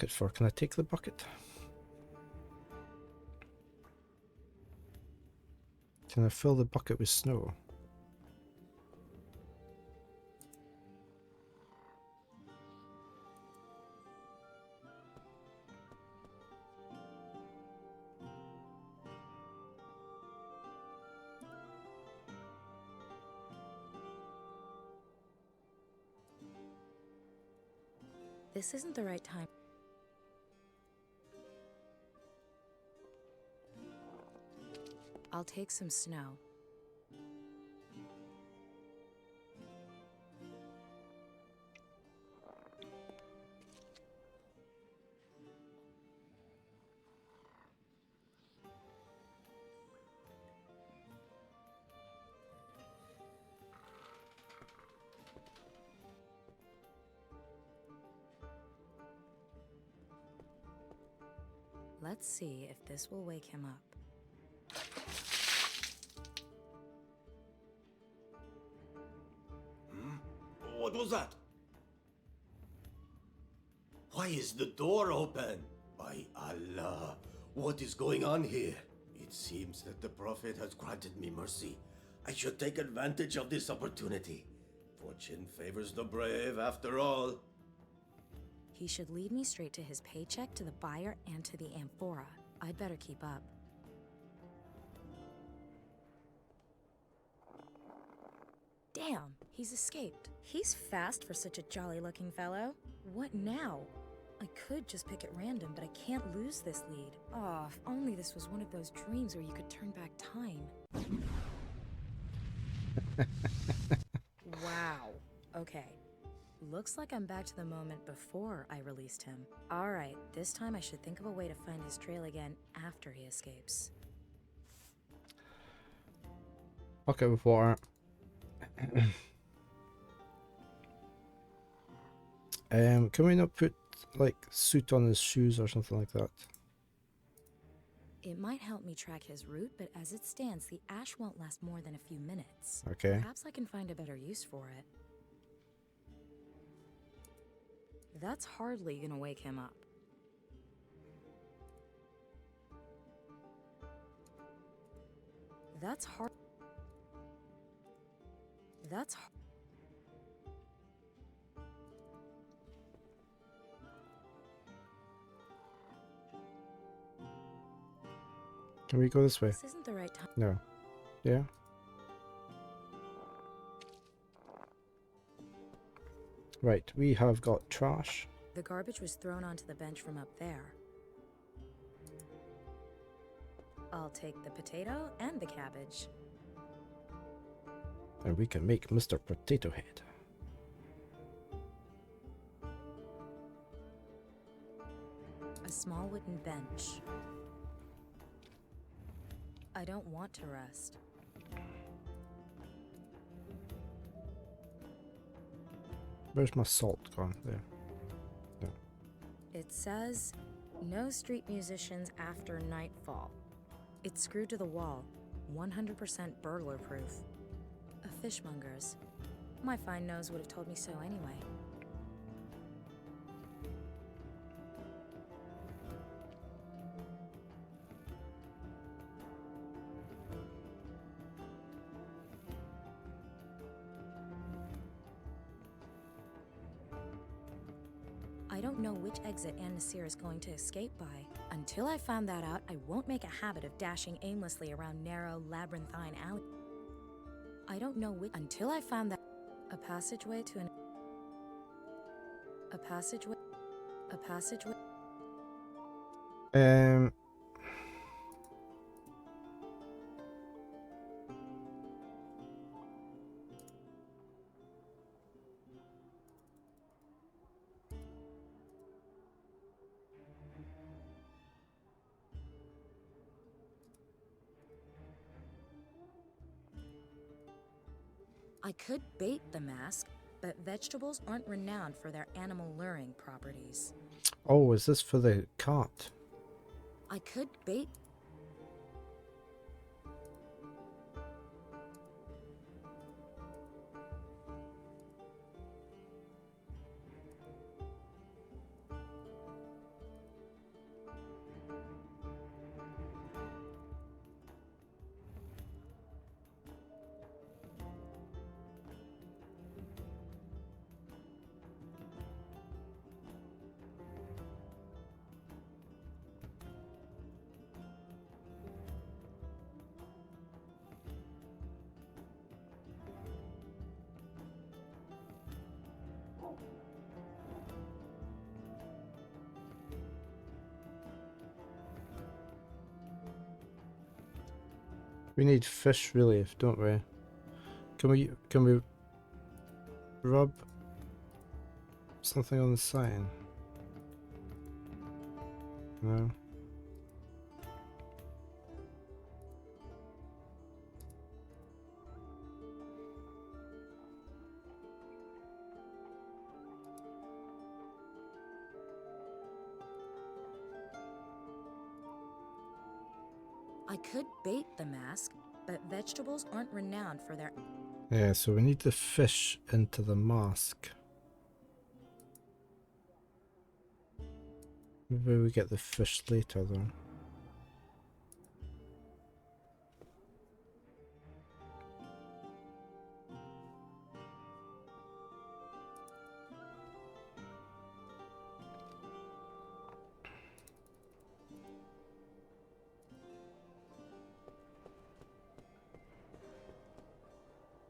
bucket for? Can I take the bucket? Can I fill the bucket with snow? This isn't the right time. I'll take some snow. Let's see if this will wake him up. What was that? Why is the door open? By Allah, what is going on here? It seems that the Prophet has granted me mercy. I should take advantage of this opportunity. Fortune favors the brave, after all. He should lead me straight to his paycheck, to the buyer, and to the amphora. I'd better keep up. Damn, he's escaped. He's fast for such a jolly-looking fellow. What now? I could just pick at random, but I can't lose this lead. Oh, if only this was one of those dreams where you could turn back time. Wow. Okay. Looks like I'm back to the moment before I released him. Alright, this time I should think of a way to find his trail again after he escapes. Bucket with water. Can we not put like soot on his shoes or something like that? It might help me track his route, but as it stands, the ash won't last more than a few minutes. Okay. Perhaps I can find a better use for it. That's hardly gonna wake him up. That's hard. That's hard. Can we go this way? This isn't the right time. No. Yeah? Right, we have got trash. The garbage was thrown onto the bench from up there. I'll take the potato and the cabbage. And we can make Mr. Potato Head. A small wooden bench. I don't want to rest. Where's my salt gone? There. No. It says, no street musicians after nightfall. It's screwed to the wall, 100% burglar proof. A fishmonger's. My fine nose would have told me so anyway. I don't know which exit Ann Nasir is going to escape by. Until I find that out, I won't make a habit of dashing aimlessly around narrow, labyrinthine alley. I don't know which. Until I found that. A passageway to an. A passageway. A passageway. I could bait the mask, but vegetables aren't renowned for their animal luring properties. Oh, is this for the cart? I could bait. We need fish really, don't we? Can we rub something on the sign? No. I could bait the mask, but vegetables aren't renowned for their... Yeah, so we need the fish into the mask. Maybe we get the fish later though.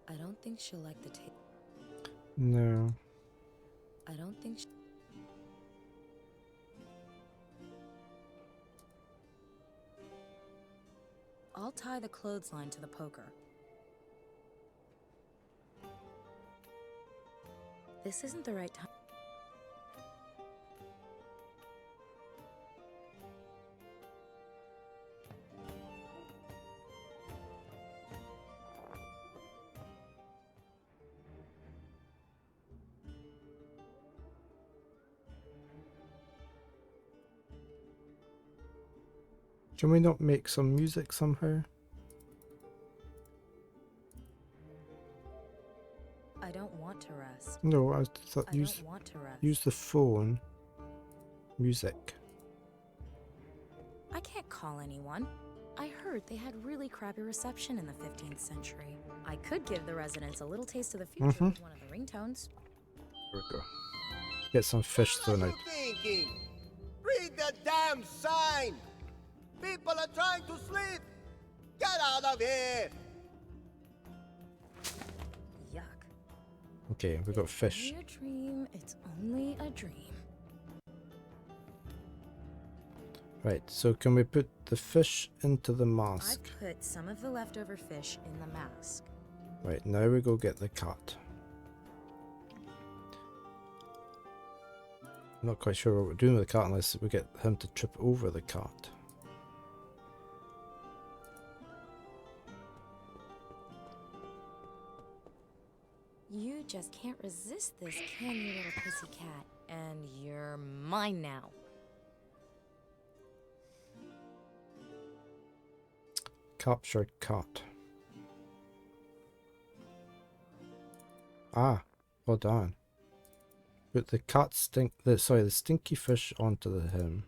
I don't think she'll like the taste. No. I don't think I'll tie the clothesline to the poker. This isn't the right time. Can we not make some music somehow? I don't want to rest. No, I thought I don't want to rest. use the phone. Music. I can't call anyone. I heard they had really crappy reception in the 15th century. I could give the residents a little taste of the future with one of the ringtones. There we go. Get some fish thrown What out. are you thinking? Read the damn sign! People are trying to sleep! Get out of here! Yuck. Okay, we got fish. Only a dream. It's only a dream. Right, so can we put the fish into the I mask? put some of the leftover fish in the mask. Right, now we go get the cat. I'm not quite sure what we're doing with the cat unless we get him to trip over the cat. You just can't resist this, can you, little pussycat? And you're mine now. Captured cat. Ah, hold on. Put the the stinky fish onto him.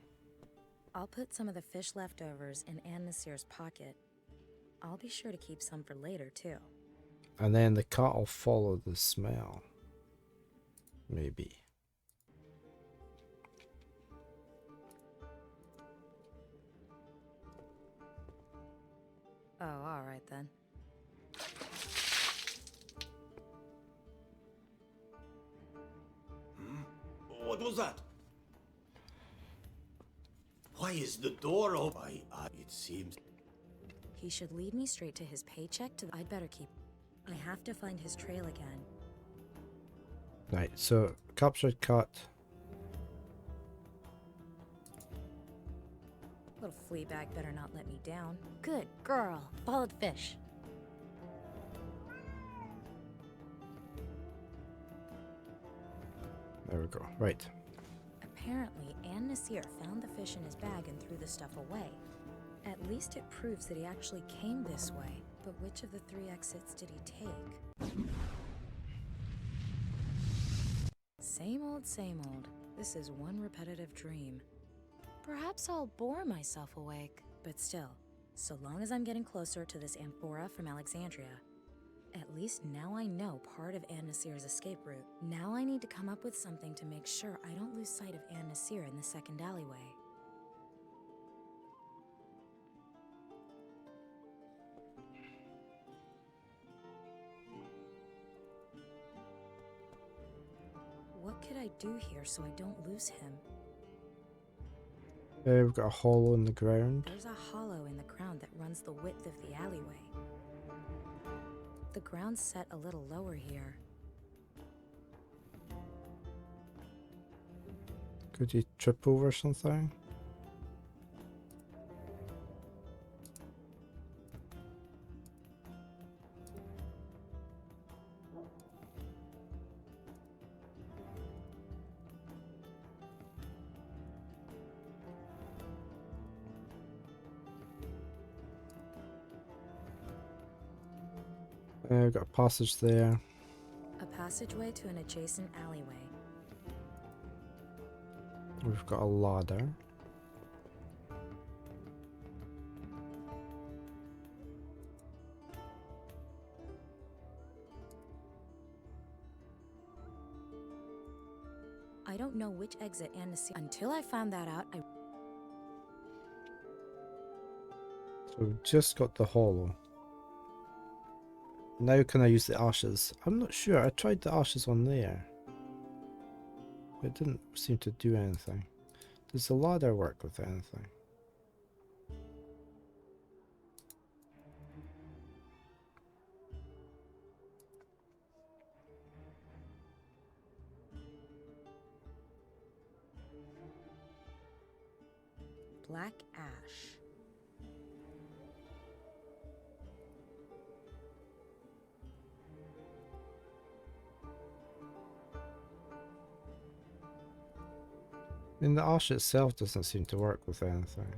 I'll put some of the fish leftovers in Anne Nasir's pocket. I'll be sure to keep some for later, too. And then the cat will follow the smell. Maybe. Oh, all right then. What was that? Why is the door open? It seems... He should lead me straight to his paycheck to... I'd better keep... I have to find his trail again. Right, so captured cat. Little flea bag better not let me down. Good girl. Followed fish. There we go. Right. Apparently, Anne Nasir found the fish in his bag and threw the stuff away. At least it proves that he actually came this way. But which of the 3 exits did he take? Same old, same old. This is one repetitive dream. Perhaps I'll bore myself awake. But still, so long as I'm getting closer to this amphora from Alexandria, at least now I know part of Anne Nasir's escape route. Now I need to come up with something to make sure I don't lose sight of Anne Nasir in the second alleyway. What could I do here so I don't lose him? We've got a hollow in the ground. There's a hollow in the ground that runs the width of the alleyway. The ground's set a little lower here. Could you trip over something? We've got a passage there. A passageway to an adjacent alleyway. We've got a ladder. I don't know which exit Ann Nasir. Until I found that out, So we've just got the hollow. Now can I use the ashes? I'm not sure. I tried the ashes on there. It didn't seem to do anything. Does the ladder work with anything? black ash. I mean, the ash itself doesn't seem to work with anything.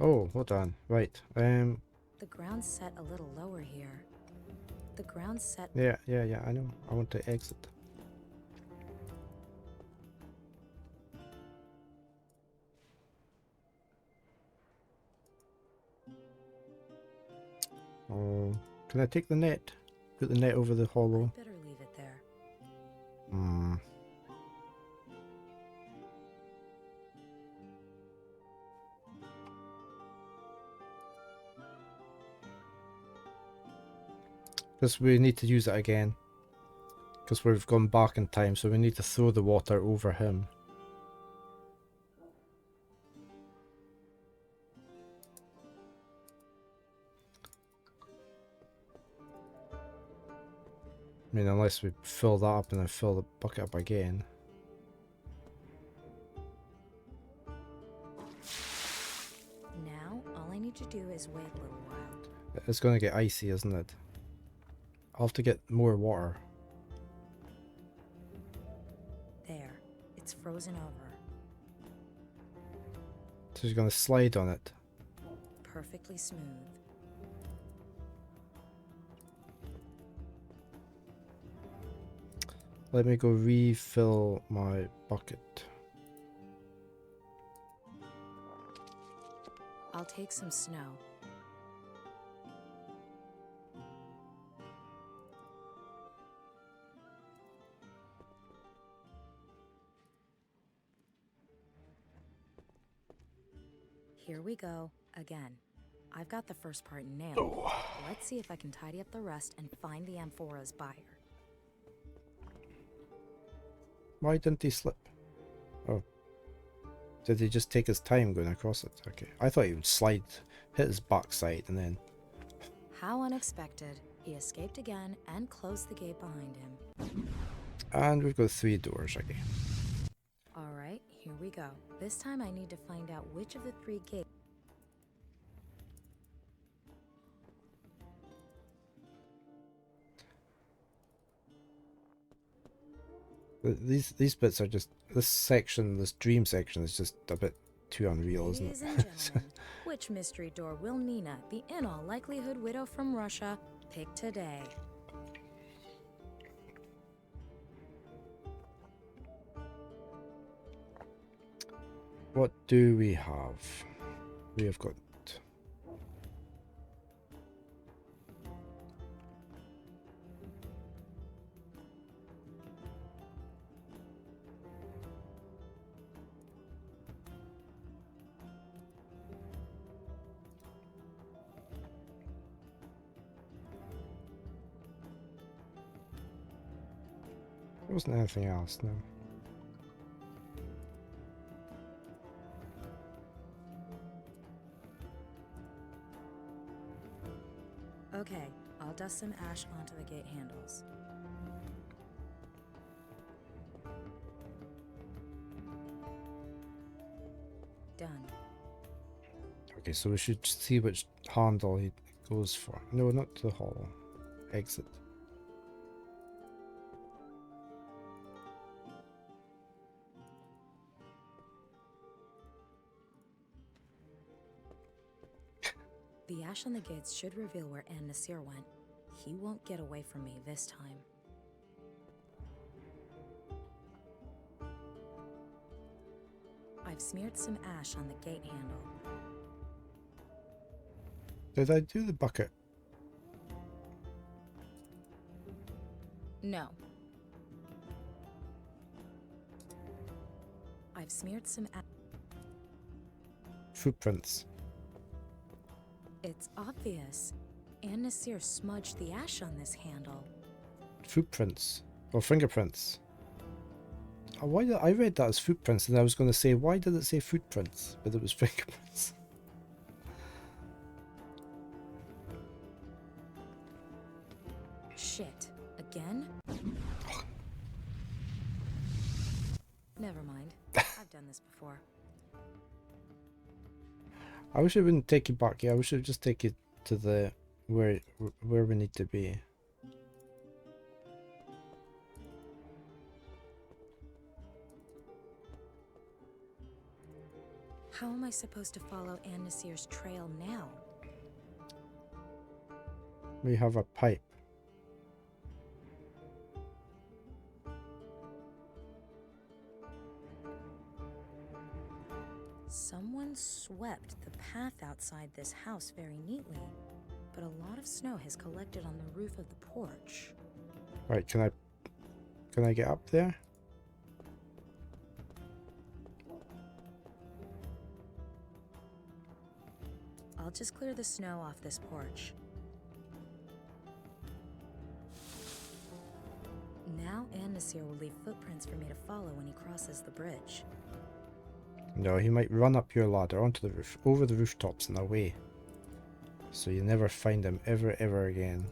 Oh, hold on. Right. The ground's set a little lower here. The ground's set. Yeah, I know. I want to exit. Oh, can I take the net? Put the net over the hollow. I'd better leave it there. Hmm. Because we need to use it again. Because we've gone back in time, so we need to throw the water over him. I mean, unless we fill that up and then fill the bucket up again. Now, all I need to do is wait a little while. It's going to get icy, isn't it? I'll have to get more water. There. It's frozen over. So he's going to slide on it. Perfectly smooth. Let me go refill my bucket. I'll take some snow. Here we go, again. I've got the first part nailed. Oh. Let's see if I can tidy up the rest and find the amphora's buyer. Why didn't he slip? Oh. Did he just take his time going across it? Okay. I thought he would slide, hit his backside and then... How unexpected. He escaped again and closed the gate behind him. And we've got 3 doors again. Alright, here we go. This time I need to find out which of the 3 gates. These bits are just... This section, this dream section is just a bit too unreal, isn't Ladies it? and gentlemen, which mystery door will Nina, the in all likelihood widow from Russia, pick today? What do we have? We have got... There wasn't anything else, no. Okay, I'll dust some ash onto the gate handles. Done. Okay, so we should see which handle he goes for. No, not the hall. Exit. The ash on the gates should reveal where An Nasir went. He won't get away from me this time. I've smeared some ash on the gate handle. Did I do the bucket? No. I've smeared some ash. Footprints. It's obvious. An Nasir smudged the ash on this handle. Footprints. Or fingerprints. Why did I read that as footprints, and I was going to say, why did it say footprints? But it was fingerprints. Shit. Again? Never mind. I've done this before. I wish I wouldn't take it back. Yeah, I wish I'd just take it to the where we need to be. How am I supposed to follow An Nasir's trail now? We have a pipe. Someone swept the path outside this house very neatly, but a lot of snow has collected on the roof of the porch. Right, can I get up there? I'll just clear the snow off this porch. Now An Nasir will leave footprints for me to follow when he crosses the bridge. No, he might run up your ladder onto the roof, over the rooftops and away. So you never find him ever again.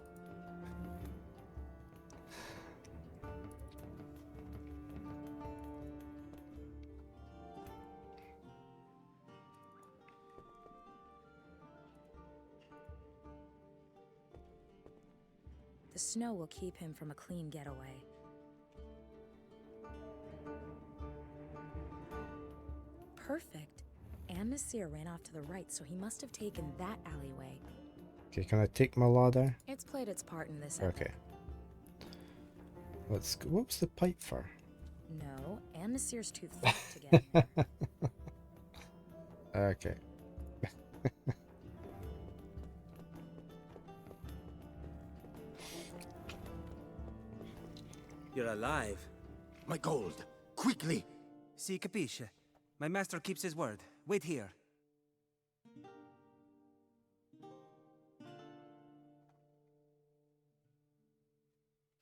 The snow will keep him from a clean getaway. Perfect. An Nasir ran off to the right, so he must have taken that alleyway. Okay, can I take my ladder? It's played its part in this. Okay. Let's go. What was the pipe for? No, An Nasir's too thick to get in. Okay. You're alive. My gold! Quickly! Si capisce. My master keeps his word. Wait here.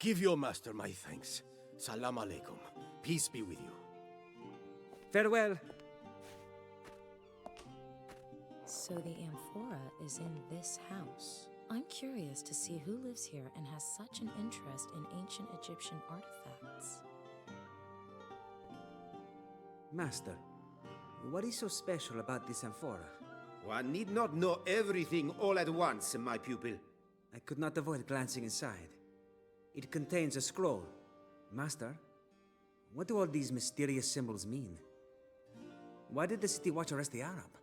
Give your master my thanks. Salam alaikum. Peace be with you. Farewell. So the amphora is in this house. I'm curious to see who lives here and has such an interest in ancient Egyptian artifacts. Master, what is so special about this amphora? One need not know everything all at once, my pupil. I could not avoid glancing inside. It contains a scroll. Master, what do all these mysterious symbols mean? Why did the city watch arrest the Arab?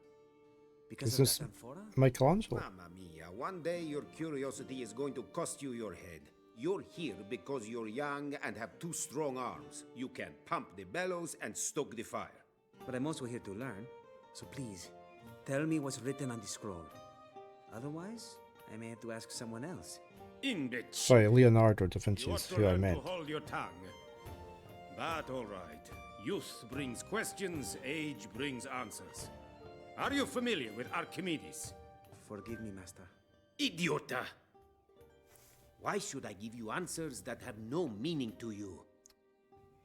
Because Is of this that amphora? Michelangelo? Mamma mia, one day your curiosity is going to cost you your head. You're here because you're young and have two strong arms. You can pump the bellows and stoke the fire. But I'm also here to learn. So please, tell me what's written on the scroll. Otherwise, I may have to ask someone else. Imbecile! Sorry, Leonardo da You Vinci ought is to who I learn meant. to hold your tongue. But all right. Youth brings questions, age brings answers. Are you familiar with Archimedes? Forgive me, Master. Idiota! Why should I give you answers that have no meaning to you?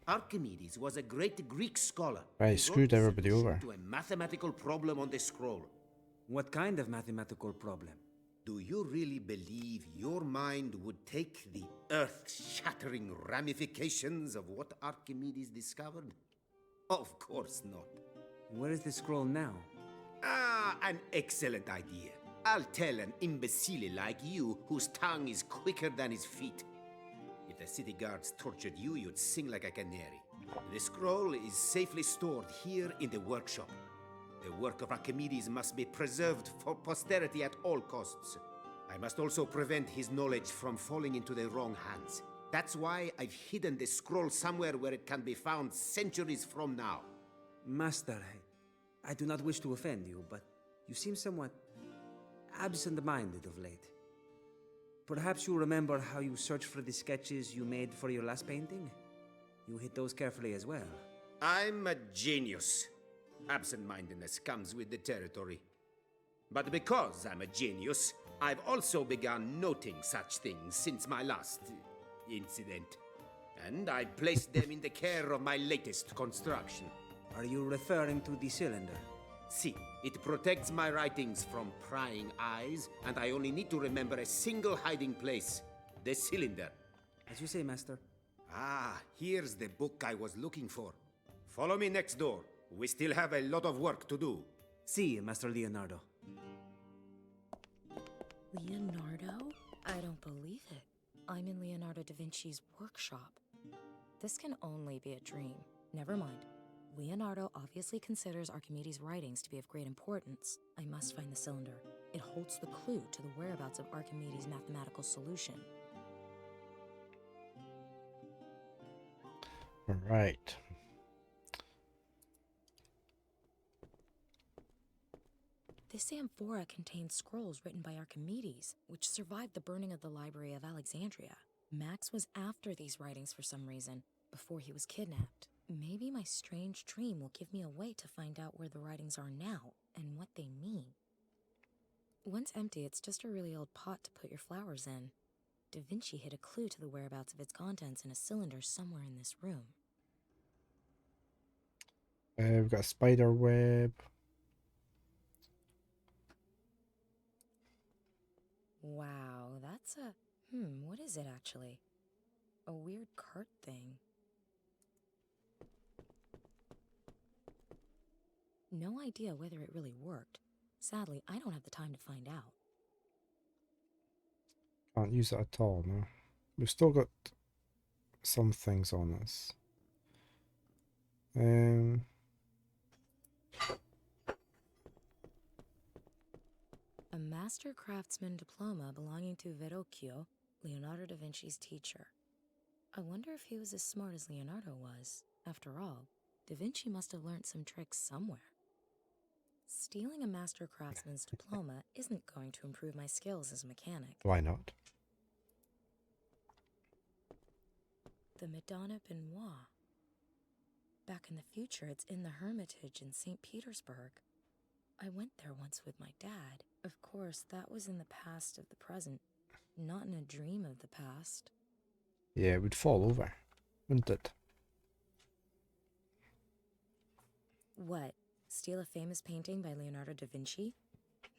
Archimedes was a great Greek scholar. Right, He wrote screwed the everybody solution over. to a mathematical problem on the scroll. What kind of mathematical problem? Do you really believe your mind would take the earth-shattering ramifications of what Archimedes discovered? Of course not. Where is the scroll now? Ah, an excellent idea. I'll tell an imbecile like you whose tongue is quicker than his feet. If the city guards tortured you, you'd sing like a canary. The scroll is safely stored here in the workshop. The work of Archimedes must be preserved for posterity at all costs. I must also prevent his knowledge from falling into the wrong hands. That's why I've hidden the scroll somewhere where it can be found centuries from now. Master, I do not wish to offend you, but you seem somewhat absent-minded of late. Perhaps you remember how you searched for the sketches you made for your last painting? You hid those carefully as well. I'm a genius. Absent-mindedness comes with the territory. But because I'm a genius, I've also begun noting such things since my last incident. And I placed them in the care of my latest construction. Are you referring to the cylinder? See, it protects my writings from prying eyes, and I only need to remember a single hiding place. The cylinder. As you say, Master. Ah, here's the book I was looking for. Follow me next door. We still have a lot of work to do. See, Master Leonardo. Leonardo? I don't believe it. I'm in Leonardo da Vinci's workshop. This can only be a dream. Never mind. Leonardo obviously considers Archimedes' writings to be of great importance. I must find the cylinder. It holds the clue to the whereabouts of Archimedes' mathematical solution. All right. This amphora contains scrolls written by Archimedes, which survived the burning of the Library of Alexandria. Max was after these writings for some reason, before he was kidnapped. Maybe my strange dream will give me a way to find out where the writings are now, and what they mean. Once empty, it's just a really old pot to put your flowers in. Da Vinci hid a clue to the whereabouts of its contents in a cylinder somewhere in this room. We've got a spider web. Wow, that's a... what is it actually? A weird cart thing. No idea whether it really worked. Sadly, I don't have the time to find out. Can't use it at all, no. We've still got some things on us. A master craftsman diploma belonging to Verrocchio, Leonardo da Vinci's teacher. I wonder if he was as smart as Leonardo was. After all, Da Vinci must have learned some tricks somewhere. Stealing a master craftsman's diploma isn't going to improve my skills as a mechanic. Why not? The Madonna Benoit. Back in the future, it's in the Hermitage in St. Petersburg. I went there once with my dad. Of course, that was in the past of the present, not in a dream of the past. Yeah, it would fall over, wouldn't it? What? Steal a famous painting by Leonardo da Vinci?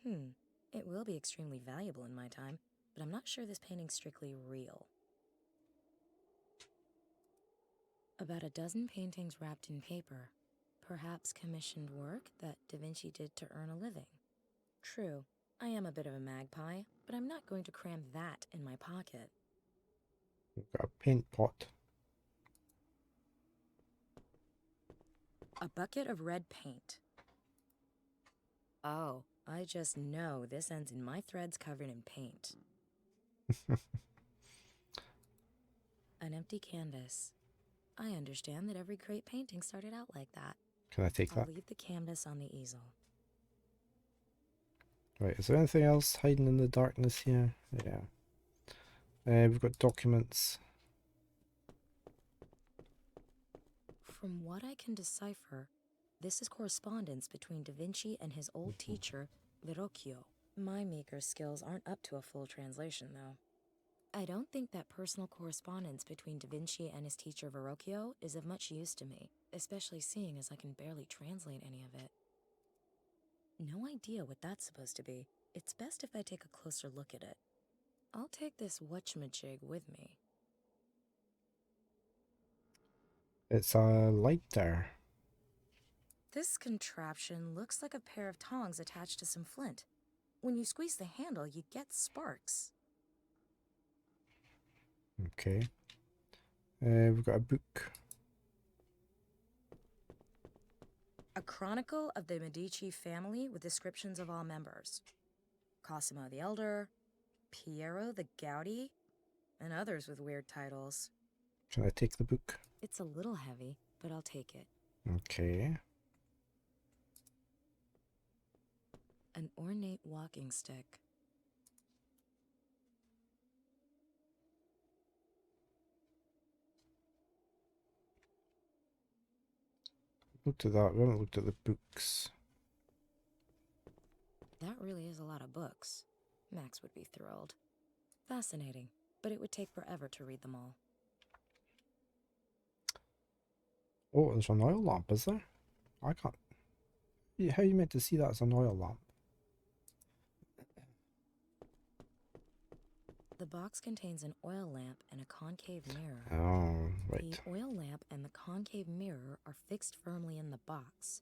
It will be extremely valuable in my time, but I'm not sure this painting's strictly real. About a dozen paintings wrapped in paper. Perhaps commissioned work that Da Vinci did to earn a living. True, I am a bit of a magpie, but I'm not going to cram that in my pocket. We've got a paint pot. A bucket of red paint. Oh, I just know this ends in my threads covered in paint. An empty canvas. I understand that every great painting started out like that. Can I take I'll that? leave the canvas on the easel. Right, is there anything else hiding in the darkness here? Yeah. We've got documents. From what I can decipher, this is correspondence between Da Vinci and his old teacher, Verrocchio. My meager skills aren't up to a full translation, though. I don't think that personal correspondence between Da Vinci and his teacher Verrocchio is of much use to me, especially seeing as I can barely translate any of it. No idea what that's supposed to be. It's best if I take a closer look at it. I'll take this whatchamajig with me. It's a lighter. This contraption looks like a pair of tongs attached to some flint. When you squeeze the handle, you get sparks. Okay. We've got a book. A chronicle of the Medici family with descriptions of all members. Cosimo the Elder, Piero the Gouty, and others with weird titles. Can I take the book? It's a little heavy, but I'll take it. Okay. An ornate walking stick. Looked at that. We haven't looked at the books. That really is a lot of books. Max would be thrilled. Fascinating, but it would take forever to read them all. Oh, there's an oil lamp, is there? I can't. Yeah, how are you meant to see that as an oil lamp? The box contains an oil lamp and a concave mirror. Oh, right. The oil lamp and the concave mirror are fixed firmly in the box.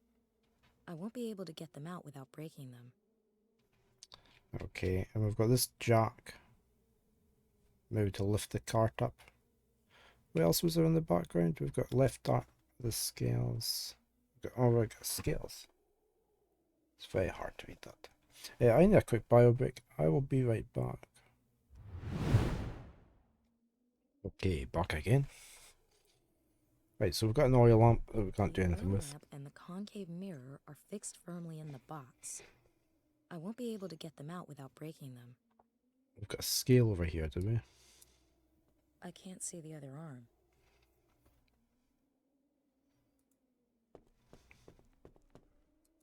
I won't be able to get them out without breaking them. Okay, and we've got this jack. Maybe to lift the cart up. What else was there in the background? We've got left arm, the scales. Oh, we've got scales. It's very hard to read that. Yeah, I need a quick bio break. I will be right back. Okay, back again. Right, so we've got an oil lamp that we can't do anything with. The oil lamp and the concave mirror are fixed firmly in the box. I won't be able to get them out without breaking them. We've got a scale over here, do we? I can't see the other arm.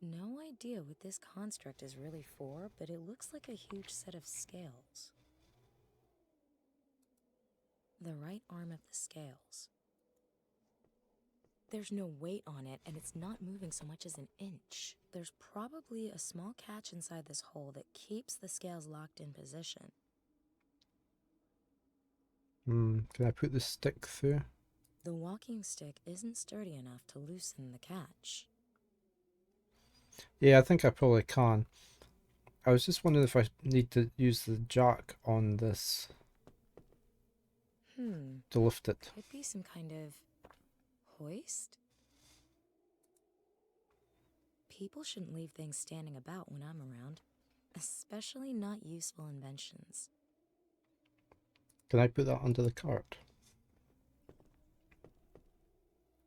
No idea what this construct is really for, but it looks like a huge set of scales. The right arm of the scales. There's no weight on it, and it's not moving so much as an inch. There's probably a small catch inside this hole that keeps the scales locked in position. Can I put the stick through? The walking stick isn't sturdy enough to loosen the catch. Yeah, I think I probably can. I was just wondering if I need to use the jack on this to lift it. Could be some kind of hoist? People shouldn't leave things standing about when I'm around, especially not useful inventions. Can I put that under the cart?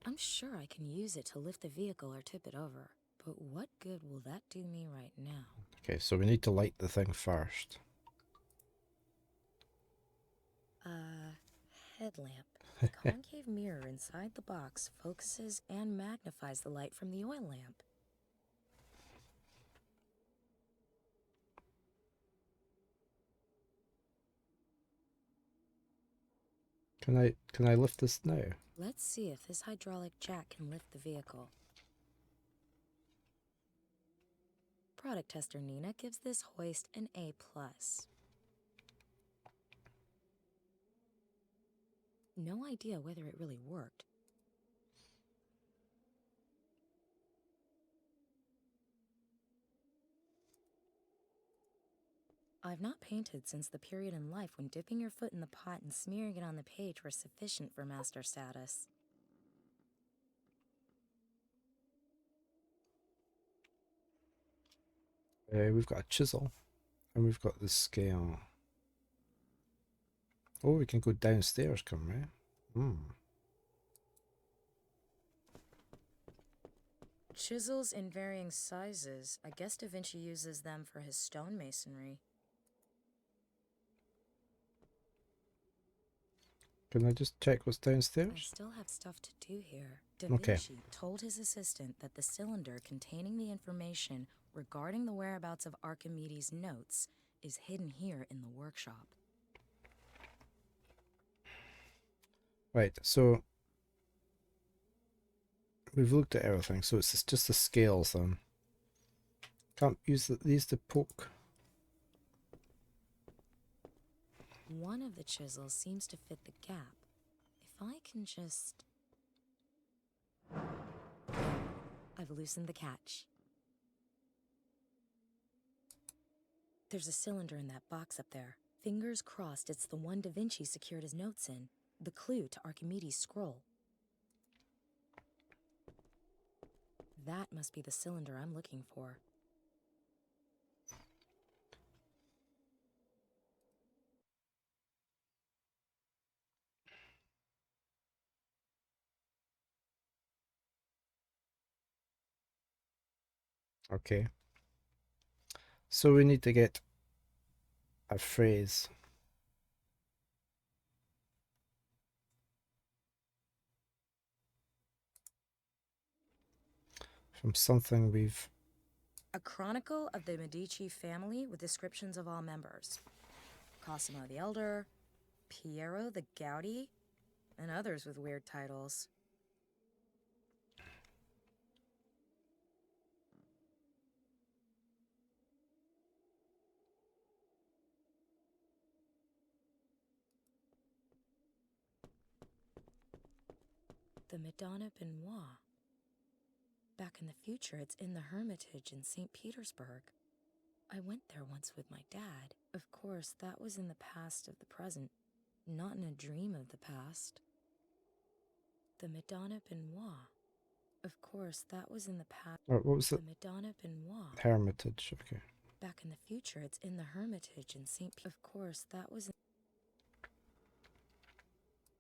I'm sure I can use it to lift the vehicle or tip it over, but what good will that do me right now? Okay, so we need to light the thing first. Headlamp. The concave mirror inside the box focuses and magnifies the light from the oil lamp. Can I lift this now? Let's see if this hydraulic jack can lift the vehicle. Product tester Nina gives this hoist an A+. No idea whether it really worked. I've not painted since the period in life when dipping your foot in the pot and smearing it on the page were sufficient for master status. We've got a chisel, and we've got the scale. Oh, we can go downstairs, can we? Chisels in varying sizes. I guess Da Vinci uses them for his stonemasonry. Can I just check what's I downstairs? still have stuff to do here. Da Okay. Vinci told his assistant that the cylinder containing the information regarding the whereabouts of Archimedes' notes is hidden here in the workshop. Right, so we've looked at everything, so it's just the scales then. Can't use these to poke. One of the chisels seems to fit the gap. If I can just... I've loosened the catch. There's a cylinder in that box up there. Fingers crossed it's the one Da Vinci secured his notes in. The clue to Archimedes' scroll. That must be the cylinder I'm looking for. Okay. So we need to get a phrase. From something we've... A chronicle of the Medici family with descriptions of all members. Cosimo the Elder, Piero the Gouty, and others with weird titles. The Madonna Benoit. Back in the future, it's in the Hermitage in St. Petersburg. I went there once with my dad. Of course, that was in the past of the present, not in a dream of the past. The Madonna Benoit. Of course, that was in the past. Or what was The it? Madonna Benoit. Hermitage, okay. Back in the future, it's in the Hermitage in St. Of course, that was...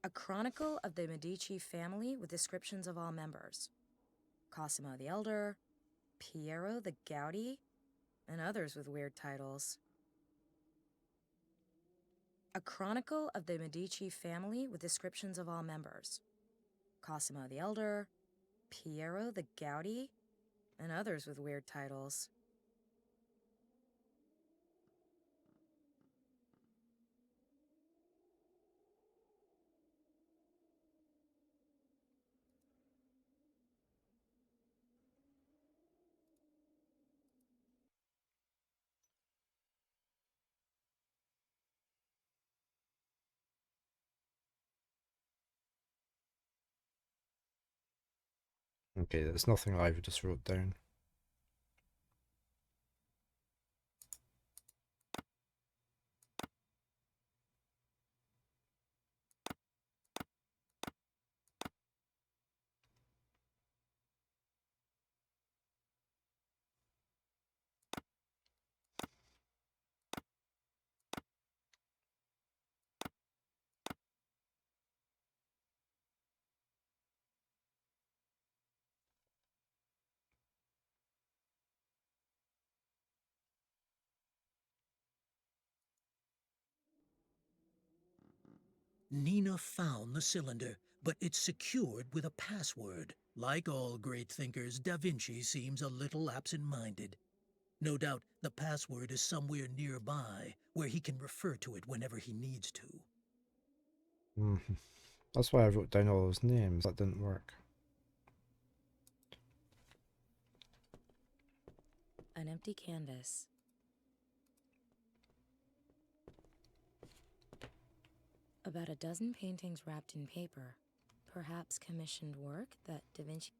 A chronicle of the Medici family with descriptions of all members. Cosimo the Elder, Piero the Gouty, and others with weird titles. A chronicle of the Medici family with descriptions of all members. Cosimo the Elder, Piero the Gouty, and others with weird titles. Okay, there's nothing I just wrote down. Nina found the cylinder, but it's secured with a password. Like all great thinkers, Da Vinci seems a little absent-minded. No doubt the password is somewhere nearby, where he can refer to it whenever he needs to. That's why I wrote down all those names. That didn't work. An empty canvas. About a dozen paintings wrapped in paper. Perhaps commissioned work that Da Vinci...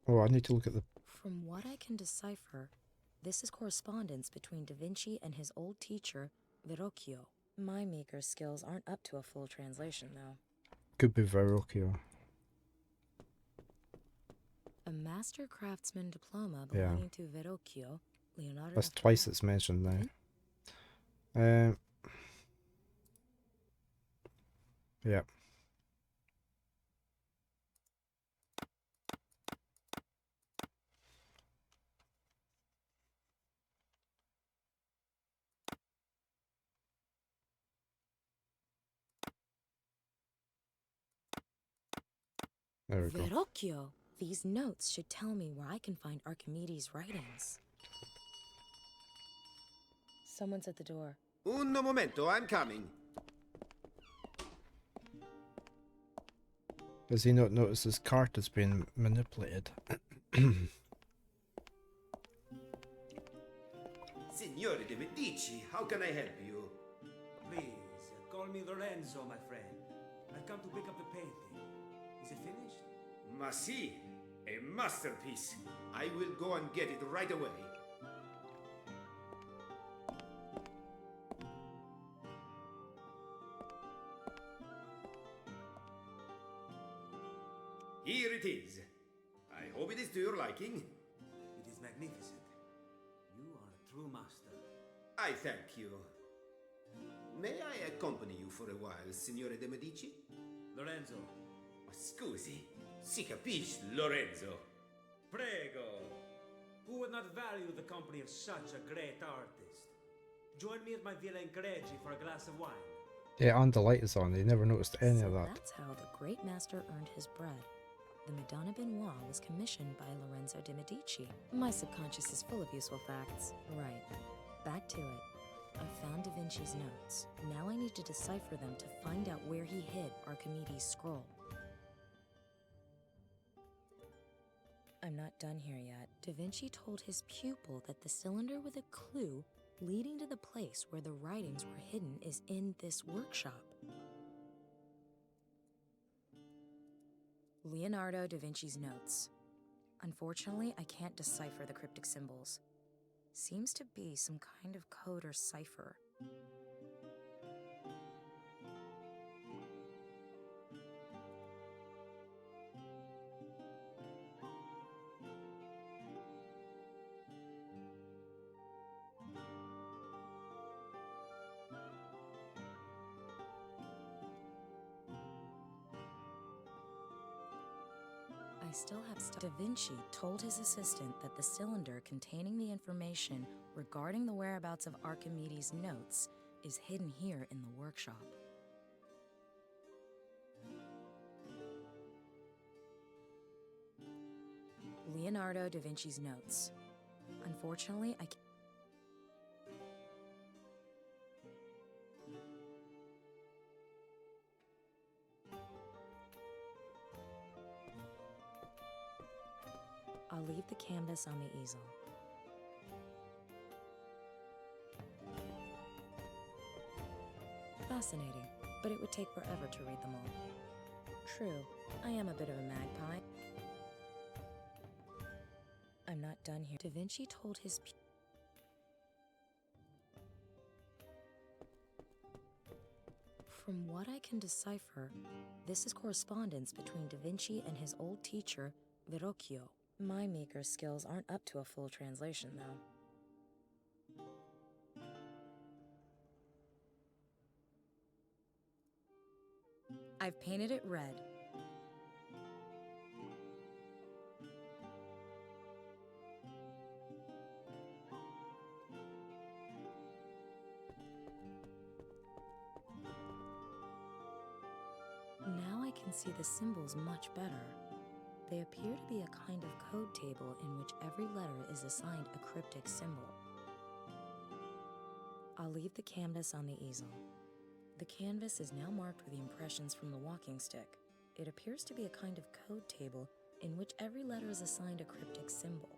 Oh, I need to look at the... From what I can decipher, this is correspondence between Da Vinci and his old teacher, Verrocchio. My maker's skills aren't up to a full translation, though. Could be Verrocchio. A master craftsman diploma Yeah. belonging to Verrocchio, Leonardo That's da twice Vinci. it's mentioned now. Yeah. There we go. Verrocchio! These notes should tell me where I can find Archimedes' writings. Someone's at the door. Un momento, I'm coming. Does he not notice his cart has been manipulated? Signore de Medici, how can I help you? Please, call me Lorenzo, my friend. I've come to pick up the painting. Is it finished? Ma si, a masterpiece. I will go and get it right away. Here it is. I hope it is to your liking. It is magnificent. You are a true master. I thank you. May I accompany you for a while, Signore de Medici? Lorenzo, Scusi, si capisce, Lorenzo. prego. Who would not value the company of such a great artist? Join me at my Villa in Cregi for a glass of wine. Yeah, and the light is on. They never noticed any So of that. that's how the great master earned his bread. The Madonna Benoit was commissioned by Lorenzo de Medici. My subconscious is full of useful facts. Right. Back to it. I found Da Vinci's notes. Now I need to decipher them to find out where he hid Archimedes' scroll. I'm not done here yet. Da Vinci told his pupil that the cylinder with a clue leading to the place where the writings were hidden is in this workshop. Leonardo da Vinci's notes. Unfortunately, I can't decipher the cryptic symbols. Seems to be some kind of code or cipher. I still have stuff. Da Vinci told his assistant that the cylinder containing the information regarding the whereabouts of Archimedes' notes is hidden here in the workshop. Leonardo da Vinci's notes. Unfortunately, I can't. I'll leave the canvas on the easel. Fascinating, but it would take forever to read them all. True, I am a bit of a magpie. I'm not done here. Da Vinci told his From what I can decipher, this is correspondence between Da Vinci and his old teacher, Verrocchio. My meager skills aren't up to a full translation, though. I've painted it red. Now I can see the symbols much better. They appear to be a kind of code table in which every letter is assigned a cryptic symbol. I'll leave the canvas on the easel. The canvas is now marked with the impressions from the walking stick. It appears to be a kind of code table in which every letter is assigned a cryptic symbol.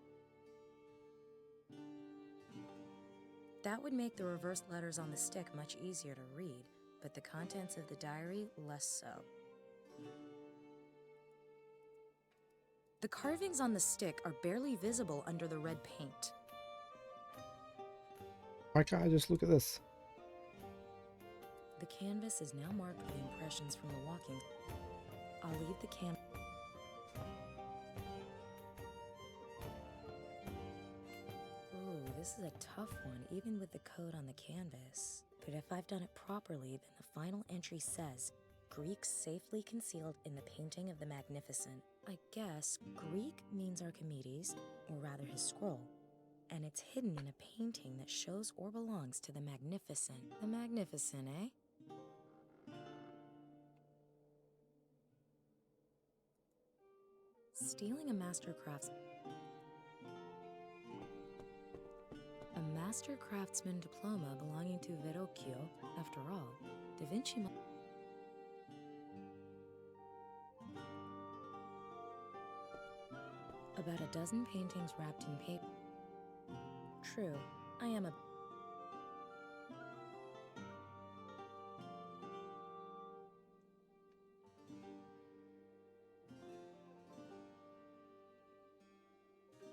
That would make the reversed letters on the stick much easier to read, but the contents of the diary less so. The carvings on the stick are barely visible under the red paint. Why can't I just look at this? The canvas is now marked with impressions from the walking. I'll leave the Ooh, this is a tough one, even with the code on the canvas. But if I've done it properly, then the final entry says, Greek safely concealed in the painting of the Magnificent. I guess Greek means Archimedes, or rather his scroll, and it's hidden in a painting that shows or belongs to the Magnificent. The Magnificent, eh? Stealing a mastercraft's... A master craftsman diploma belonging to Verrocchio. After all, Da Vinci. About a dozen paintings wrapped in paper. True, I am a.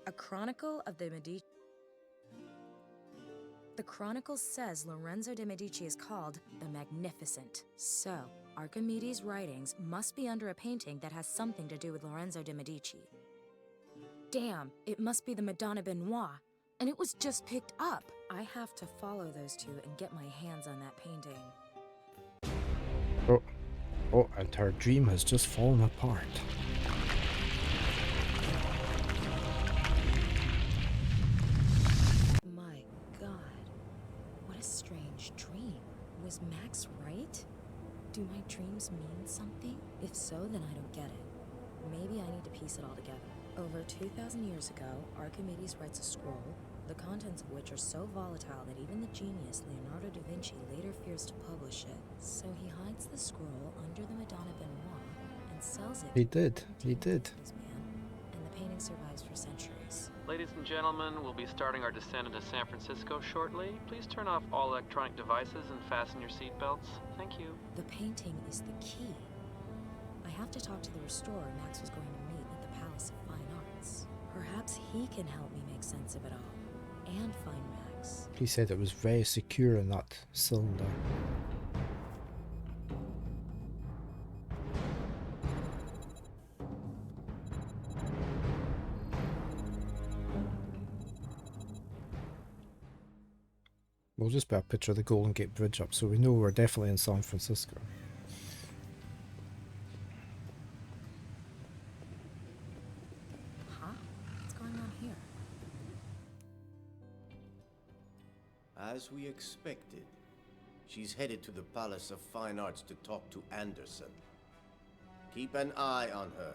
A Chronicle of the Medici. The Chronicle says Lorenzo de' Medici is called the Magnificent. So, Archimedes' writings must be under a painting that has something to do with Lorenzo de' Medici. Damn, it must be the Madonna Benoit. And it was just picked up. I have to follow those two and get my hands on that painting. Oh, and her dream has just fallen apart. My God, what a strange dream. Was Max right? Do my dreams mean something? If so, then I don't get it. Maybe I need to piece it all together. Over 2,000 years ago, Archimedes writes a scroll, the contents of which are so volatile that even the genius Leonardo da Vinci later fears to publish it. So he hides the scroll under the Madonna Benoit and sells it. He did. His man, and the painting survives for centuries. Ladies and gentlemen, we'll be starting our descent into San Francisco shortly. Please turn off all electronic devices and fasten your seatbelts. Thank you. The painting is the key. I have to talk to the restorer Max was going to meet at the Palace of Fine Arts. Perhaps he can help me make sense of it all, and find Max. He said it was very secure in that cylinder. We'll just put a picture of the Golden Gate Bridge up so we know we're definitely in San Francisco. Huh? What's going on here? As we expected, she's headed to the Palace of Fine Arts to talk to Anderson. Keep an eye on her.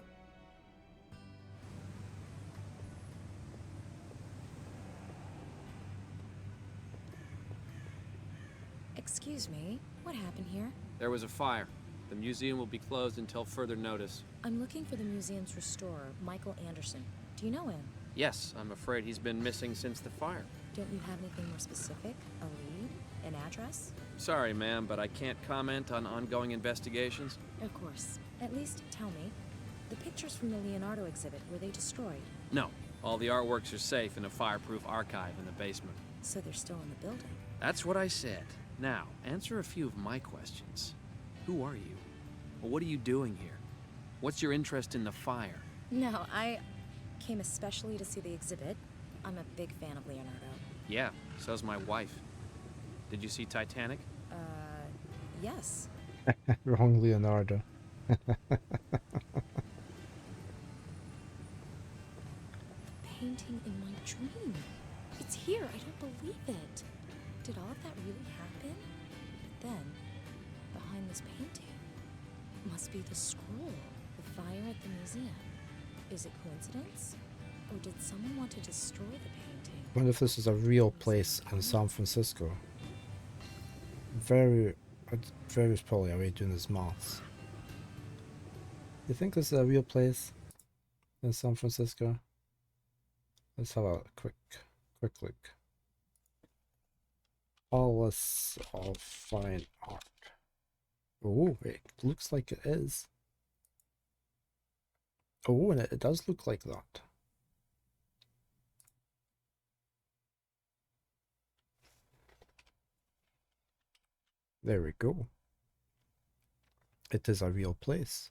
Excuse me, what happened here? There was a fire. The museum will be closed until further notice. I'm looking for the museum's restorer, Michael Anderson. Do you know him? Yes, I'm afraid he's been missing since the fire. Don't you have anything more specific? A lead? An address? Sorry, ma'am, but I can't comment on ongoing investigations. Of course. At least tell me. The pictures from the Leonardo exhibit, were they destroyed? No, all the artworks are safe in a fireproof archive in the basement. So they're still in the building. That's what I said. Now, answer a few of my questions. Who are you? Well, what are you doing here? What's your interest in the fire? No, I came especially to see the exhibit. I'm a big fan of Leonardo. Yeah, so's my wife. Did you see Titanic? Yes. Wrong Leonardo. Painting in my dream. It's here, I don't believe it. Did all of that really happen? But then, behind this painting, must be the scroll, the fire at the museum. Is it coincidence? Or did someone want to destroy the painting? I wonder if this is a real place in San Francisco. Very's probably away doing his maths. You think this is a real place in San Francisco? Let's have a quick look. Palace of Fine Art. Oh, it looks like it is. Oh, and it does look like that. There we go. It is a real place.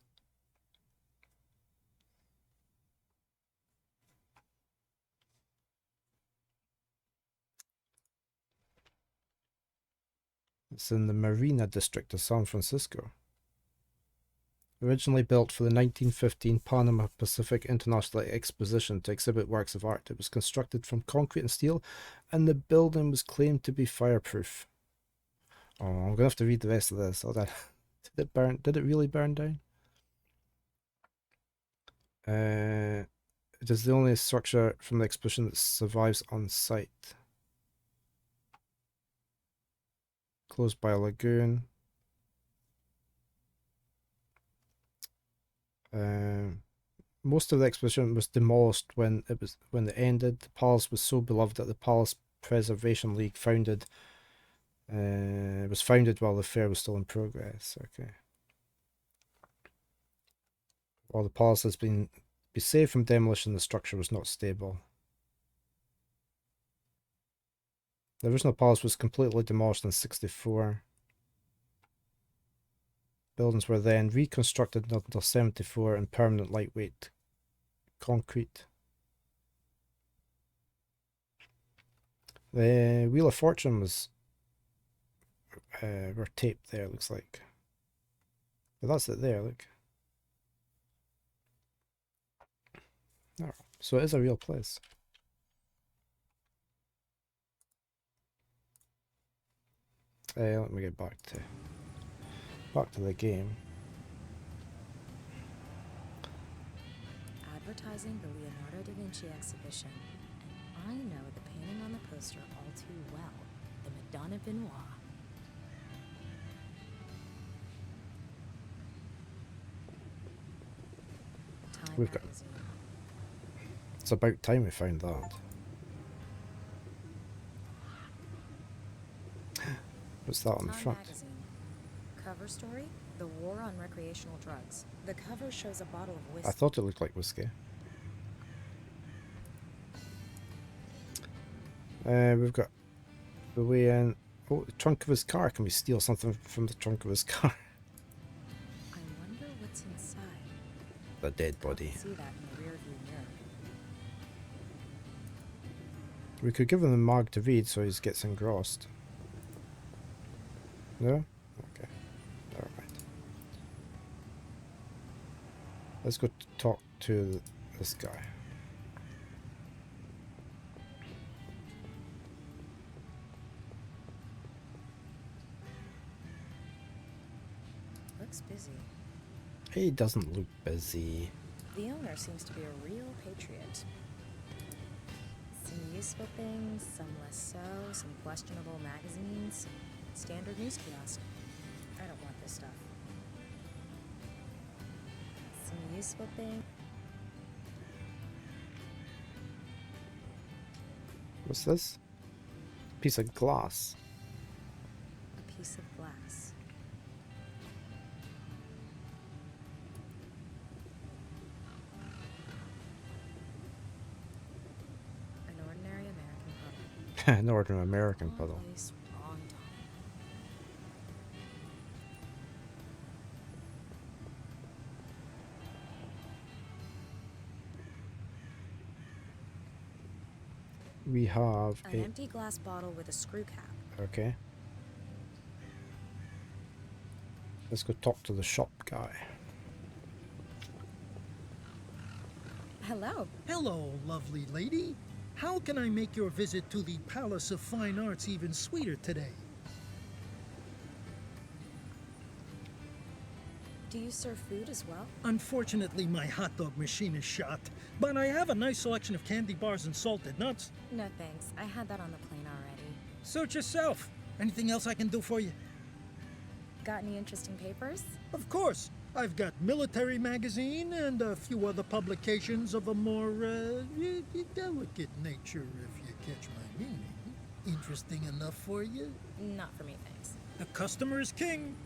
It's in the Marina district of San Francisco. Originally built for the 1915 Panama Pacific International Exposition to exhibit works of art, it was constructed from concrete and steel, and the building was claimed to be fireproof. Oh, I'm gonna have to read the rest of this. Oh, that did it burn? Did it really burn down? It is the only structure from the exposition that survives on site. close by a lagoon. Most of the expedition was demolished when it ended. The palace was so beloved that the Palace Preservation League was founded while the fair was still in progress. Okay. While the palace has been saved from demolition, the structure was not stable. The original palace was completely demolished in '64. Buildings were then reconstructed until '74 in permanent lightweight concrete. The Wheel of Fortune was were taped there, looks like. But that's it there, look. Oh, so it is a real place. Let me get back to the game. Advertising the Leonardo da Vinci exhibition, and I know the painting on the poster all too well, the Madonna Benoit. Time We've got- magazine. It's about time we found that. What's that on the Time front? magazine. Cover story: The War on Recreational Drugs. The cover shows a bottle of whiskey. I thought it looked like whiskey. We've got the way in. Oh, the trunk of his car. Can we steal something from the trunk of his car? I wonder what's inside. The dead I body. can see that in the rearview mirror. We could give him the mag to read so he gets engrossed. No? Okay. Never mind. Let's go talk to this guy. Looks busy. He doesn't look busy. The owner seems to be a real patriot. Some useful things, some less so, some questionable magazines. Standard news kiosk. I don't want this stuff. Some useful thing. What's this? Piece of glass. A piece of glass. An ordinary American puddle. An ordinary American Wrong puddle. place, wrong time. We have An a... empty glass bottle with a screw cap. Okay. Let's go talk to the shop guy. Hello. Hello, lovely lady. How can I make your visit to the Palace of Fine Arts even sweeter today? Do you serve food as well? Unfortunately, my hot dog machine is shot, but I have a nice selection of candy bars and salted nuts. No thanks. I had that on the plane already. Suit yourself. Anything else I can do for you? Got any interesting papers? Of course. I've got Military Magazine and a few other publications of a more delicate nature, if you catch my meaning. Interesting enough for you? Not for me, thanks. The customer is king.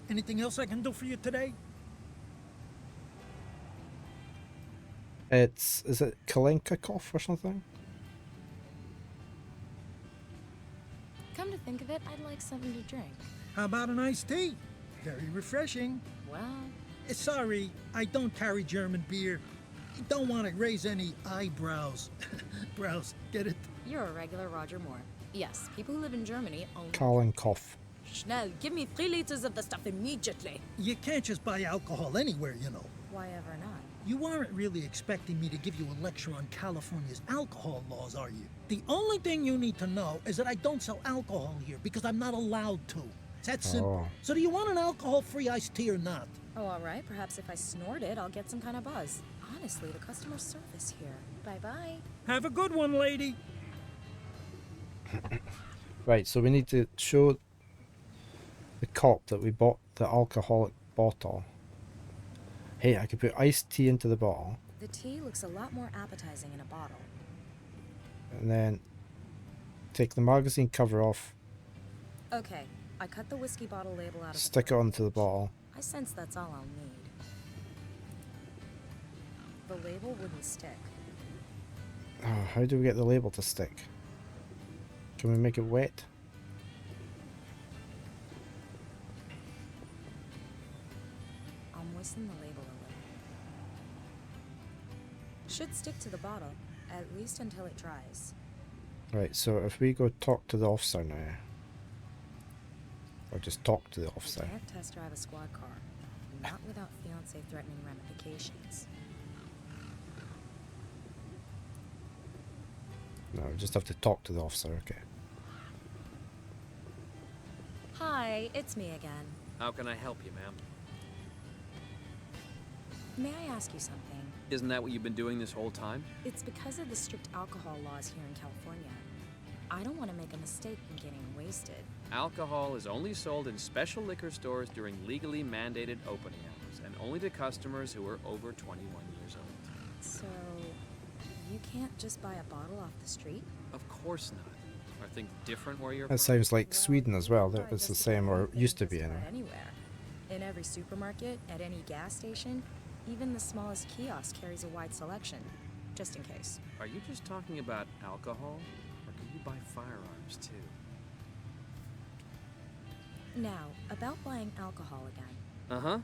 Anything else I can do for you today? Is it Kalenkakov or something? Come to think of it, I'd like something to drink. How about an iced tea? Very refreshing. Well, Sorry, I don't carry German beer. Don't want to raise any eyebrows. Brows, get it? you're a regular Roger Moore. Yes, people who live in Germany own... Kalenkov. Schnell, give me 3 liters of the stuff immediately. You can't just buy alcohol anywhere, you know. Why ever not? You aren't really expecting me to give you a lecture on California's alcohol laws, are you? The only thing you need to know is that I don't sell alcohol here because I'm not allowed to. It's that simple. Oh. So do you want an alcohol-free iced tea or not? Oh, all right. Perhaps if I snort it, I'll get some kind of buzz. Honestly, the customer service here. Bye-bye. Have a good one, lady. Right, so we need to show the cop that we bought the alcoholic bottle. Hey, I could put iced tea into the bottle The tea looks a lot more appetizing in a bottle. and then take the magazine cover off, Okay, I cut the whiskey bottle label out of stick it onto the bottle. I sense that's all I'll need. The label wouldn't stick. Oh, how do we get the label to stick? Can we make it wet? I'll moisten the label a little. Should stick to the bottle, at least until it dries. Right, so if we go talk to the officer now, or just talk to the I officer. can't test drive a squad car, not without fiancé threatening ramifications. No, we just have to talk to the officer, okay. Hi, it's me again. How can I help you, ma'am? May I ask you something? Isn't that what you've been doing this whole time? It's because of the strict alcohol laws here in California. I don't want to make a mistake in getting wasted. Alcohol is only sold in special liquor stores during legally mandated opening hours, and only to customers who are over 21 years old. So, you can't just buy a bottle off the street? Of course not. Are things different where you're That from? sounds like Well, Sweden as well. you That can was buy the just same, about or anything used to just be about anyway. Anywhere. In every supermarket, at any gas station, even the smallest kiosk carries a wide selection, just in case. Are you just talking about alcohol? Or can you buy firearms too? Now, about buying alcohol again. Uh-huh.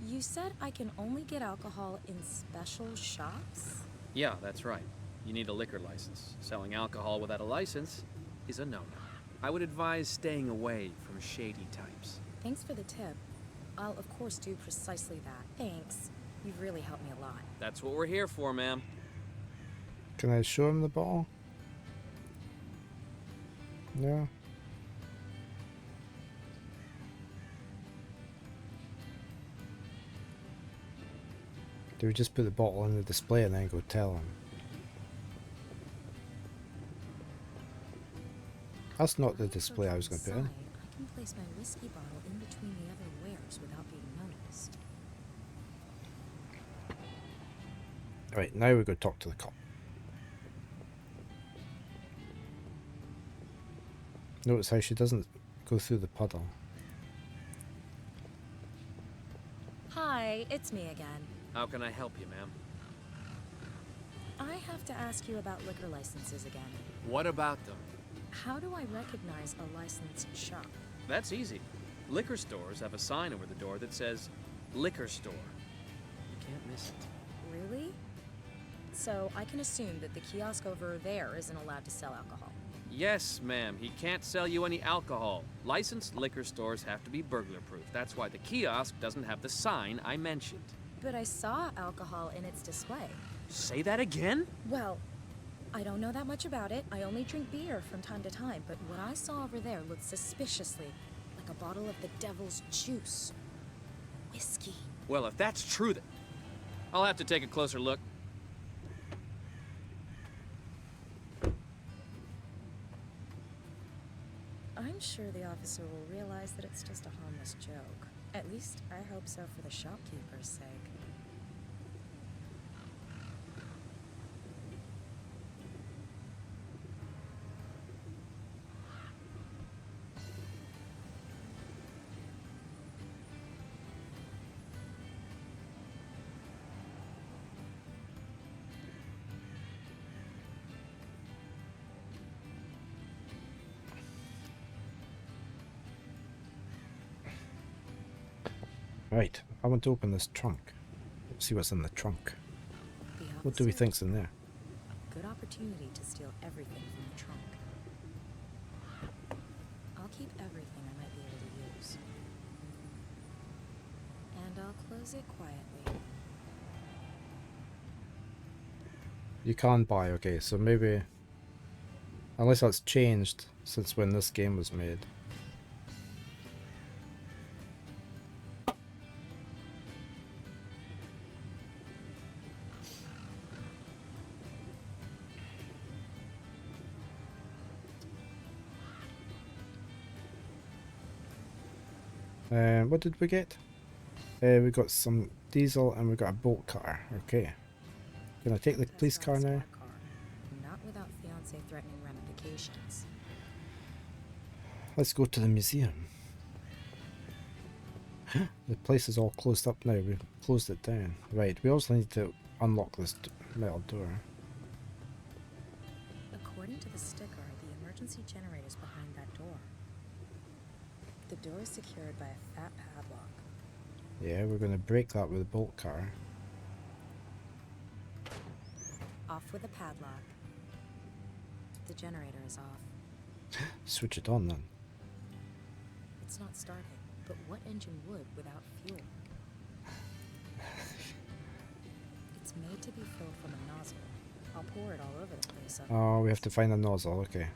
You said I can only get alcohol in special shops? Yeah, that's right. You need a liquor license. Selling alcohol without a license is a no-no. I would advise staying away from shady types. Thanks for the tip. I'll of course do precisely that. Thanks. You've really helped me a lot. That's what we're here for, ma'am. Can I show him the bottle? No. Do we just put the bottle in the display and then go tell him? That's not the display I was going to put in. Inside, I can place my whiskey bottle in between the other wares without being noticed. Right, now we go talk to the cop. Notice how she doesn't go through the puddle. Hi, it's me again. How can I help you, ma'am? I have to ask you about liquor licenses again. What about them? How do I recognize a licensed shop? That's easy. Liquor stores have a sign over the door that says, liquor store. You can't miss it. Really? So I can assume that the kiosk over there isn't allowed to sell alcohol. Yes, ma'am. He can't sell you any alcohol. Licensed liquor stores have to be burglar-proof. That's why the kiosk doesn't have the sign I mentioned. But I saw alcohol in its display. Say that again? Well, I don't know that much about it. I only drink beer from time to time, but what I saw over there looked suspiciously like a bottle of the devil's juice. Whiskey. Well, if that's true, then I'll have to take a closer look. I'm sure the officer will realize that it's just a harmless joke. At least I hope so for the shopkeeper's sake. Right, I want to open this trunk. Let's see what's in the trunk. The What do we officer- think's in there? Good opportunity to steal everything from the trunk. I'll keep everything I might be able to use. And I'll close it quietly. You can't buy, okay, so maybe... Unless that's changed since when this game was made. What did we get? We got some diesel and we got a bolt car. Okay. Can I take the police car That's now? our car. Not without fiance threatening ramifications. Let's go to the museum. The place is all closed up now. We've closed it down. Right, we also need to unlock this metal door. According to the sticker, the emergency generator is behind that door. The door is secured by a fat padlock. Yeah, we're going to break that with a bolt car. Off with the padlock. The generator is off. Switch it on then. It's not starting, but what engine would without fuel? It's made to be filled from a nozzle. I'll pour it all over the place. Oh, we have to find a nozzle. Okay.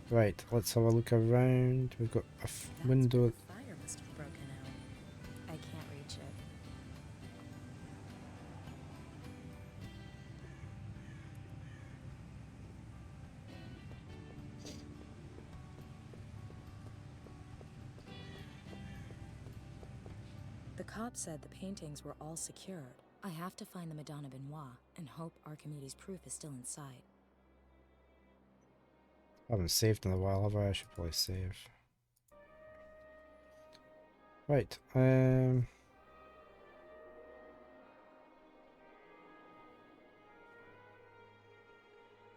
Right, let's have a look around. We've got a That's window. where the fire must have broken out. I can't reach it. The cop said the paintings were all secured. I have to find the Madonna Benoit and hope Archimedes' proof is still in sight. I haven't saved in a while, have I? I should probably save. Right,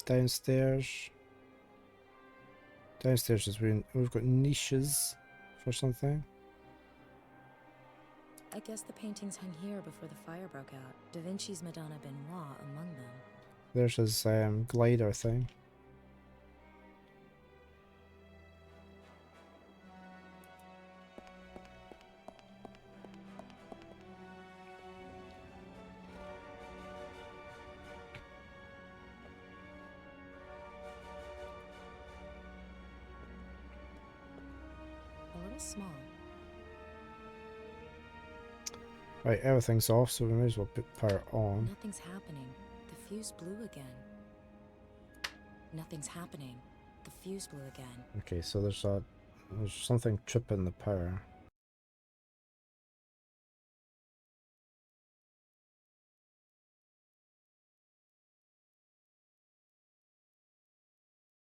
downstairs. Downstairs is where we've got niches for something. I guess the paintings hung here before the fire broke out. Da Vinci's Madonna Benoit among them. There's his glider thing. A little small. Right, everything's off, so we may as well put power on. Nothing's happening. The fuse blew again. Nothing's happening. The fuse blew again. Okay, so there's something tripping the power.